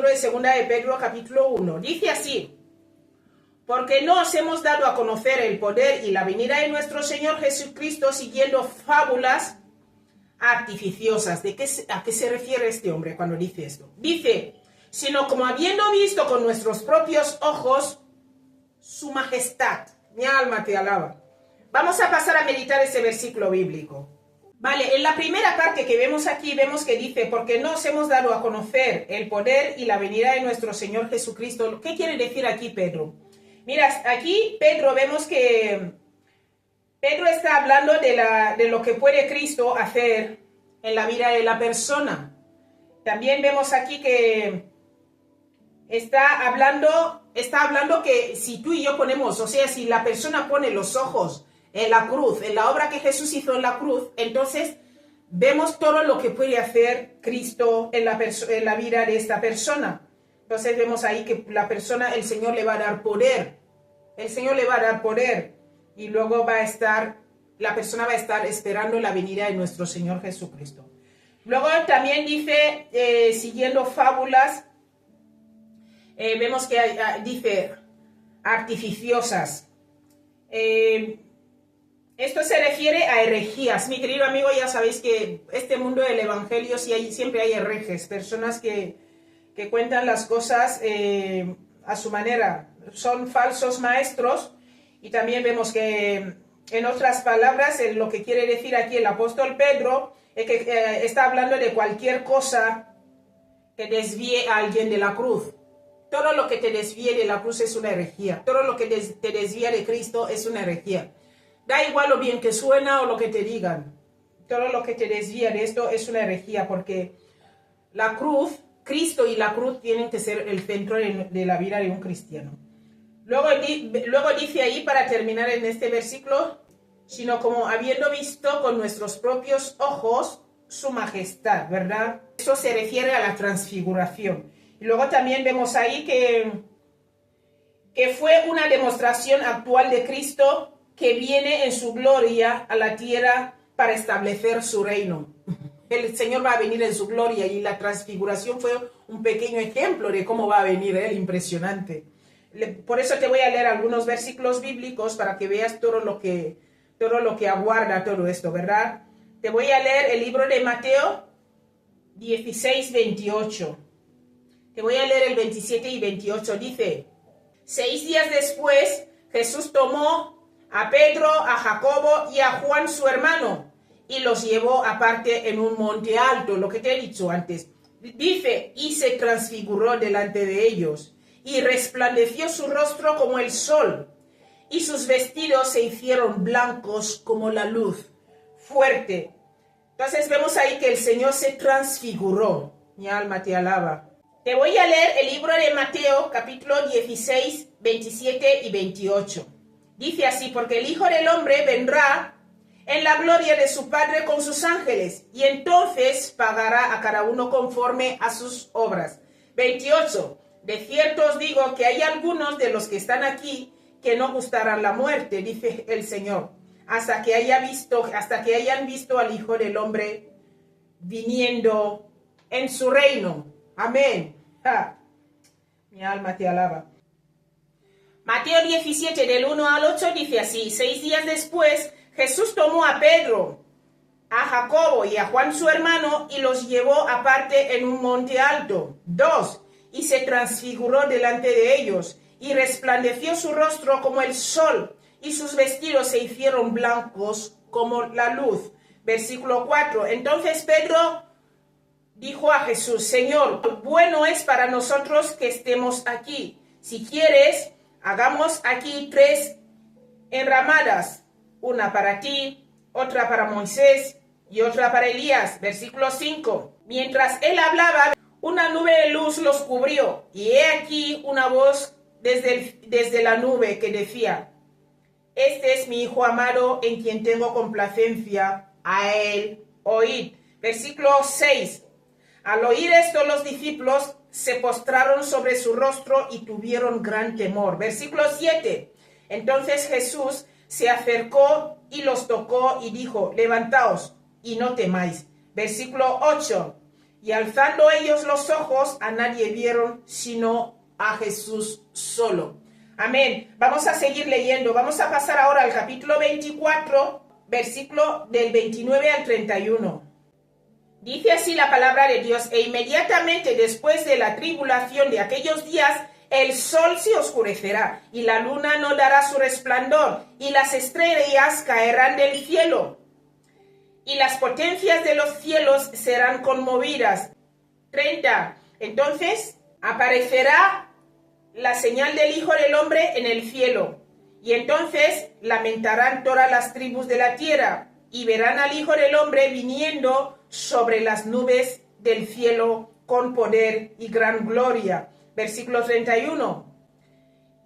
libro de Segunda de Pedro, capítulo 1. Dice así: porque no os hemos dado a conocer el poder y la venida de nuestro Señor Jesucristo siguiendo fábulas artificiosas. ¿A qué se refiere este hombre cuando dice esto? Dice, sino como habiendo visto con nuestros propios ojos su majestad. Mi alma te alaba. Vamos a pasar a meditar ese versículo bíblico. Vale, en la primera parte que vemos aquí, vemos que dice, porque no os hemos dado a conocer el poder y la venida de nuestro Señor Jesucristo. ¿Qué quiere decir aquí Pedro? Mira, aquí Pedro vemos que Pedro está hablando de lo que puede Cristo hacer en la vida de la persona. También vemos aquí que está hablando que si tú y yo ponemos, o sea, si la persona pone los ojos en la cruz, en la obra que Jesús hizo en la cruz, entonces vemos todo lo que puede hacer Cristo en la vida de esta persona. Entonces vemos ahí que la persona, el Señor le va a dar poder. El Señor le va a dar poder. Y luego la persona va a estar esperando la venida de nuestro Señor Jesucristo. Luego también dice, siguiendo fábulas, vemos que dice artificiosas. Esto se refiere a herejías. Mi querido amigo, ya sabéis que este mundo del evangelio siempre hay herejes, personas que cuentan las cosas a su manera. Son falsos maestros. Y también vemos que, en otras palabras, lo que quiere decir aquí el apóstol Pedro es que está hablando de cualquier cosa que desvíe a alguien de la cruz. Todo lo que te desvíe de la cruz es una herejía. Todo lo que te desvía de Cristo es una herejía. Da igual lo bien que suena o lo que te digan. Todo lo que te desvía de esto es una herejía, porque la cruz, Cristo y la cruz tienen que ser el centro de la vida de un cristiano. Luego dice ahí, para terminar en este versículo, sino como habiendo visto con nuestros propios ojos su majestad, ¿verdad? Eso se refiere a la transfiguración. Y luego también vemos ahí que fue una demostración actual de Cristo que viene en su gloria a la tierra para establecer su reino. El Señor va a venir en su gloria y la transfiguración fue un pequeño ejemplo de cómo va a venir Él, impresionante. Por eso te voy a leer algunos versículos bíblicos para que veas todo lo que aguarda todo esto, ¿verdad? Te voy a leer el libro de Mateo 16, 28. Te voy a leer el 27 y 28. Dice, 6 días después, Jesús tomó a Pedro, a Jacobo y a Juan su hermano y los llevó aparte en un monte alto, lo que te he dicho antes. Dice, y se transfiguró delante de ellos. Y resplandeció su rostro como el sol, y sus vestidos se hicieron blancos como la luz, fuerte. Entonces vemos ahí que el Señor se transfiguró. Mi alma te alaba. Te voy a leer el libro de Mateo, capítulo 16, 27 y 28. Dice así, porque el Hijo del Hombre vendrá en la gloria de su Padre con sus ángeles, y entonces pagará a cada uno conforme a sus obras. 28. De cierto os digo que hay algunos de los que están aquí que no gustarán la muerte, dice el Señor, hasta que hayan visto al Hijo del Hombre viniendo en su reino. Amén. Mi alma te alaba. Mateo 17, del 1 al 8, dice así, 6 días después, Jesús tomó a Pedro, a Jacobo y a Juan su hermano y los llevó aparte en un monte alto. 2. Y se transfiguró delante de ellos, y resplandeció su rostro como el sol, y sus vestidos se hicieron blancos como la luz. Versículo 4. Entonces Pedro dijo a Jesús, Señor, bueno es para nosotros que estemos aquí. Si quieres, hagamos aquí 3 enramadas, una para ti, otra para Moisés y otra para Elías. Versículo 5. Mientras él hablaba, una nube de luz los cubrió, y he aquí una voz desde la nube que decía, este es mi Hijo amado en quien tengo complacencia, a él oíd. Versículo 6. Al oír esto los discípulos se postraron sobre su rostro y tuvieron gran temor. Versículo 7. Entonces Jesús se acercó y los tocó y dijo, levantaos y no temáis. Versículo 8. Y alzando ellos los ojos, a nadie vieron sino a Jesús solo. Amén. Vamos a seguir leyendo. Vamos a pasar ahora al capítulo 24, versículo del 29 al 31. Dice así la palabra de Dios: e inmediatamente después de la tribulación de aquellos días, el sol se oscurecerá, y la luna no dará su resplandor, y las estrellas caerán del cielo, y las potencias de los cielos serán conmovidas. 30. Entonces aparecerá la señal del Hijo del Hombre en el cielo, y entonces lamentarán todas las tribus de la tierra, y verán al Hijo del Hombre viniendo sobre las nubes del cielo con poder y gran gloria. Versículo 31.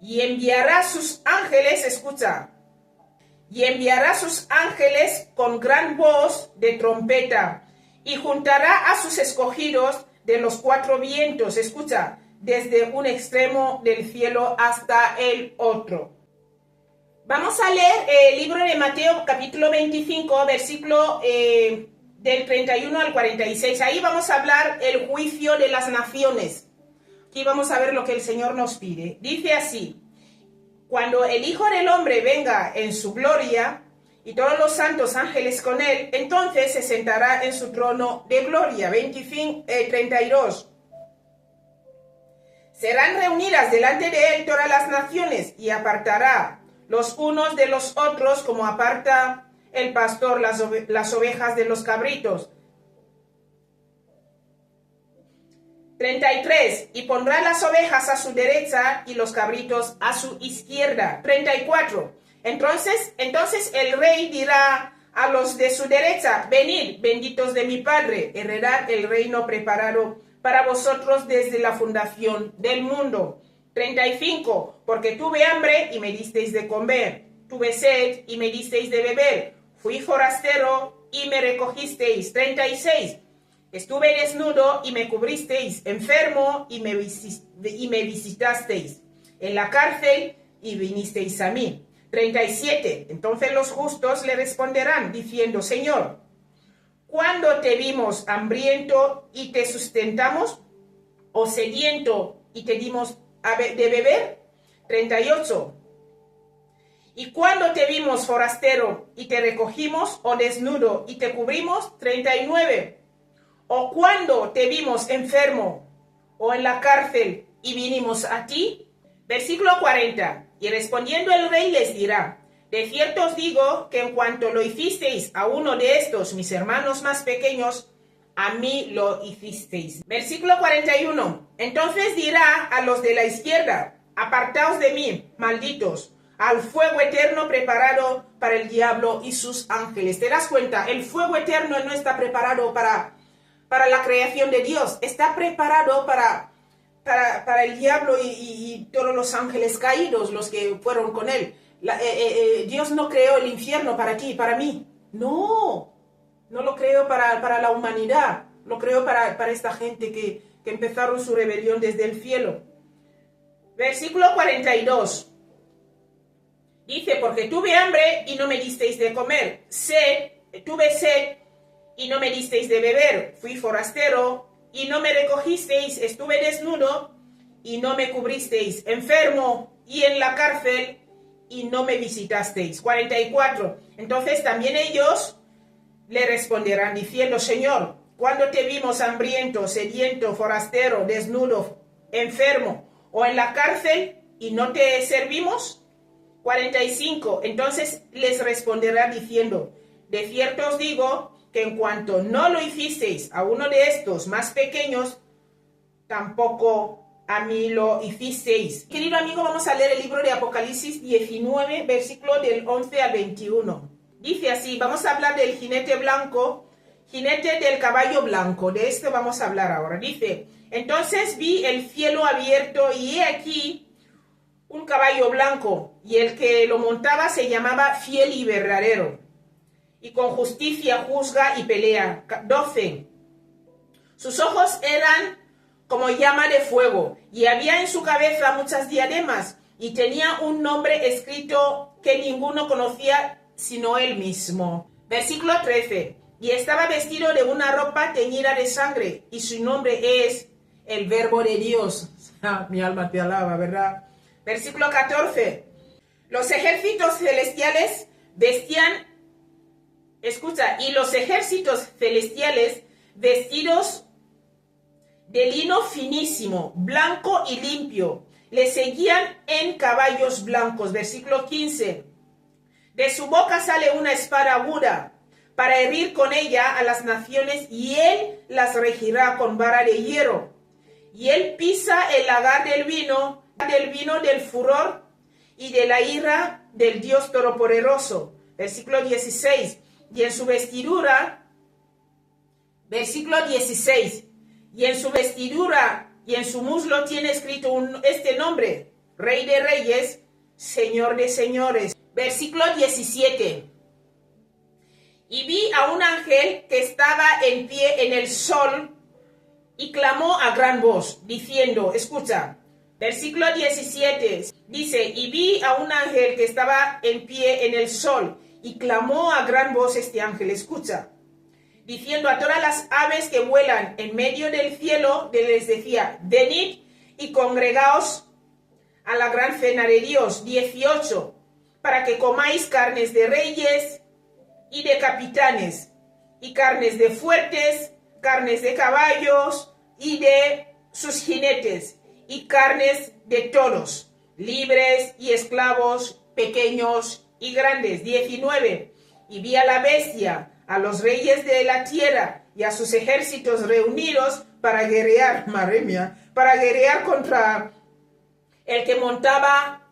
Y enviará sus ángeles, escucha, y enviará sus ángeles con gran voz de trompeta, y juntará a sus escogidos de los cuatro vientos, escucha, desde un extremo del cielo hasta el otro. Vamos a leer el libro de Mateo, capítulo 25, versículo del 31 al 46. Ahí vamos a hablar el juicio de las naciones. Aquí vamos a ver lo que el Señor nos pide. Dice así: cuando el Hijo del Hombre venga en su gloria y todos los santos ángeles con él, entonces se sentará en su trono de gloria. 32. Serán reunidas delante de él todas las naciones, y apartará los unos de los otros, como aparta el pastor las ovejas de los cabritos. 33. Y pondrá las ovejas a su derecha y los cabritos a su izquierda. 34. Entonces el rey dirá a los de su derecha: venid, benditos de mi Padre, heredad el reino preparado para vosotros desde la fundación del mundo. 35. Porque tuve hambre y me disteis de comer, tuve sed y me disteis de beber, fui forastero y me recogisteis. 36. Estuve desnudo y me cubristeis, enfermo y me visitasteis, en la cárcel y vinisteis a mí. 37. Entonces los justos le responderán, diciendo: Señor, ¿cuándo te vimos hambriento y te sustentamos? ¿O sediento y te dimos de beber? 38. ¿Y cuándo te vimos forastero y te recogimos? ¿O desnudo y te cubrimos? 39. ¿O cuándo te vimos enfermo o en la cárcel y vinimos a ti? Versículo 40. Y respondiendo el rey les dirá: de cierto os digo que en cuanto lo hicisteis a uno de estos mis hermanos más pequeños, a mí lo hicisteis. Versículo 41. Entonces dirá a los de la izquierda: apartaos de mí, malditos, al fuego eterno preparado para el diablo y sus ángeles. ¿Te das cuenta? El fuego eterno no está preparado para la creación de Dios, está preparado para el diablo y todos los ángeles caídos, los que fueron con él. Dios no creó el infierno para ti y para mí. No lo creó para la humanidad, lo creó para esta gente que empezaron su rebelión desde el cielo. Versículo 42. Dice: porque tuve hambre y no me disteis de comer, tuve sed y no me disteis de beber, fui forastero y no me recogisteis, estuve desnudo y no me cubristeis, enfermo y en la cárcel y no me visitasteis. 44. Entonces también ellos le responderán diciendo: Señor, ¿cuándo te vimos hambriento, sediento, forastero, desnudo, enfermo o en la cárcel y no te servimos? 45. Entonces les responderá diciendo: de cierto os digo que en cuanto no lo hicisteis a uno de estos más pequeños, tampoco a mí lo hicisteis. Querido amigo, vamos a leer el libro de Apocalipsis 19, versículo del 11 al 21. Dice así, vamos a hablar del jinete blanco, jinete del caballo blanco, de esto vamos a hablar ahora. Dice: entonces vi el cielo abierto y he aquí un caballo blanco, y el que lo montaba se llamaba Fiel y Verdadero, y con justicia juzga y pelea. 12. Sus ojos eran como llama de fuego, y había en su cabeza muchas diademas, y tenía un nombre escrito que ninguno conocía sino él mismo. Versículo 13. y estaba vestido de una ropa teñida de sangre, y su nombre es el Verbo de Dios. Mi alma te alaba, ¿verdad? Versículo 14. Los ejércitos celestiales vestían, escucha, y los ejércitos celestiales vestidos de lino finísimo, blanco y limpio, le seguían en caballos blancos. Versículo 15. De su boca sale una espada aguda para herir con ella a las naciones, y él las regirá con vara de hierro. Y él pisa el lagar del vino del furor y de la ira del Dios Todopoderoso. Versículo 16. Y en su vestidura, versículo 16, y en su vestidura y en su muslo tiene escrito este nombre: Rey de Reyes, Señor de Señores. Versículo 17. Y vi a un ángel que estaba en pie en el sol y clamó a gran voz, diciendo, escucha, versículo 17, dice, y vi a un ángel que estaba en pie en el sol y clamó a gran voz este ángel, escucha, diciendo a todas las aves que vuelan en medio del cielo, les decía, venid y congregaos a la gran cena de Dios. 18, para que comáis carnes de reyes y de capitanes, y carnes de fuertes, carnes de caballos y de sus jinetes, y carnes de todos, libres y esclavos, pequeños y grandes. 19, y vi a la bestia, a los reyes de la tierra y a sus ejércitos reunidos para guerrear, madre mía, para guerrear contra el que montaba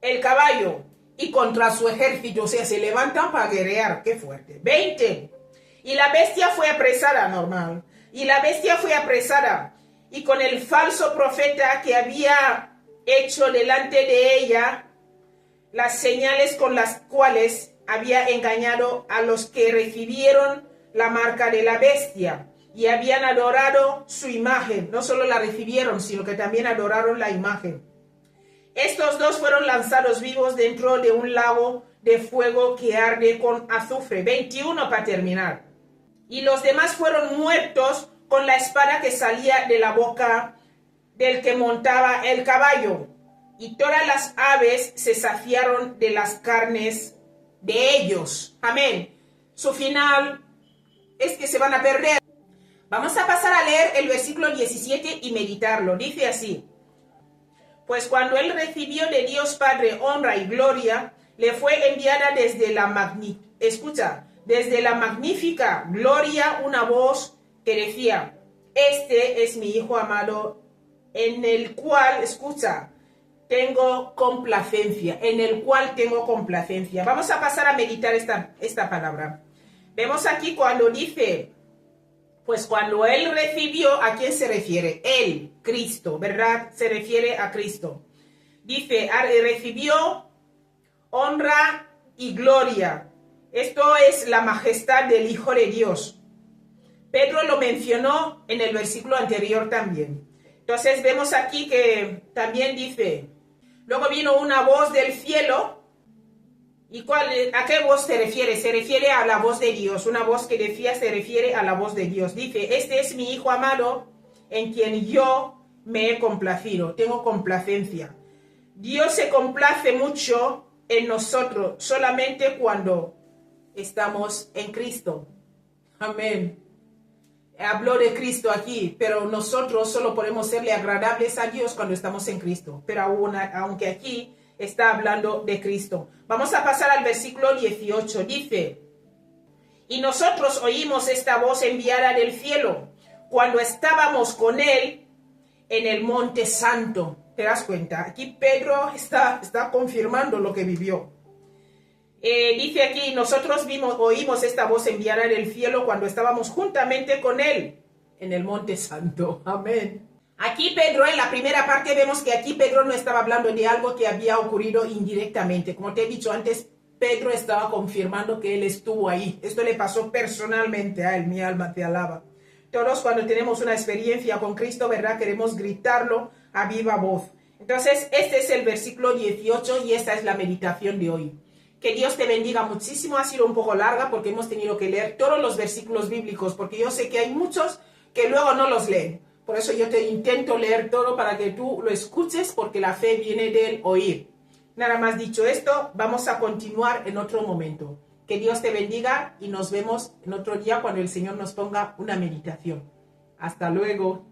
el caballo y contra su ejército. O sea, se levantan para guerrear. ¡Qué fuerte! 20. Y la bestia fue apresada, normal. Y la bestia fue apresada, y con el falso profeta que había hecho delante de ella las señales con las cuales había engañado a los que recibieron la marca de la bestia y habían adorado su imagen. No solo la recibieron, sino que también adoraron la imagen. Estos dos fueron lanzados vivos dentro de un lago de fuego que arde con azufre. 21 para terminar. Y los demás fueron muertos con la espada que salía de la boca del que montaba el caballo. Y todas las aves se saciaron de las carnes de ellos. Amén. Su final es que se van a perder. Vamos a pasar a leer el versículo 17 y meditarlo. Dice así. Pues cuando él recibió de Dios Padre honra y gloria, le fue enviada desde la magnífica gloria una voz que decía, este es mi Hijo amado, en el cual, tengo complacencia, en el cual tengo complacencia. Vamos a pasar a meditar esta palabra. Vemos aquí cuando dice, pues cuando él recibió, ¿a quién se refiere? Él, Cristo, ¿verdad? Se refiere a Cristo. Dice, recibió honra y gloria. Esto es la majestad del Hijo de Dios. Pedro lo mencionó en el versículo anterior también. Entonces vemos aquí que también dice, luego vino una voz del cielo. ¿Y a qué voz se refiere? Se refiere a la voz de Dios. Una voz que decía se refiere a la voz de Dios. Dice, este es mi Hijo amado, en quien yo me he complacido. Tengo complacencia. Dios se complace mucho en nosotros solamente cuando estamos en Cristo. Amén. Habló de Cristo aquí, pero nosotros solo podemos serle agradables a Dios cuando estamos en Cristo. Pero aunque aquí está hablando de Cristo. Vamos a pasar al versículo 18. Dice, y nosotros oímos esta voz enviada del cielo cuando estábamos con él en el monte santo. ¿Te das cuenta? Aquí Pedro está confirmando lo que vivió. Dice aquí, nosotros oímos esta voz enviada del cielo cuando estábamos juntamente con él en el monte santo. Amén. Aquí Pedro, en la primera parte, vemos que aquí Pedro no estaba hablando de algo que había ocurrido indirectamente. Como te he dicho antes, Pedro estaba confirmando que él estuvo ahí. Esto le pasó personalmente a él, mi alma te alaba. Todos cuando tenemos una experiencia con Cristo, ¿verdad? Queremos gritarlo a viva voz. Entonces, este es el versículo 18 y esta es la meditación de hoy. Que Dios te bendiga muchísimo. Ha sido un poco larga porque hemos tenido que leer todos los versículos bíblicos, porque yo sé que hay muchos que luego no los leen. Por eso yo te intento leer todo para que tú lo escuches, porque la fe viene del oír. Nada más dicho esto, vamos a continuar en otro momento. Que Dios te bendiga y nos vemos en otro día cuando el Señor nos ponga una meditación. Hasta luego.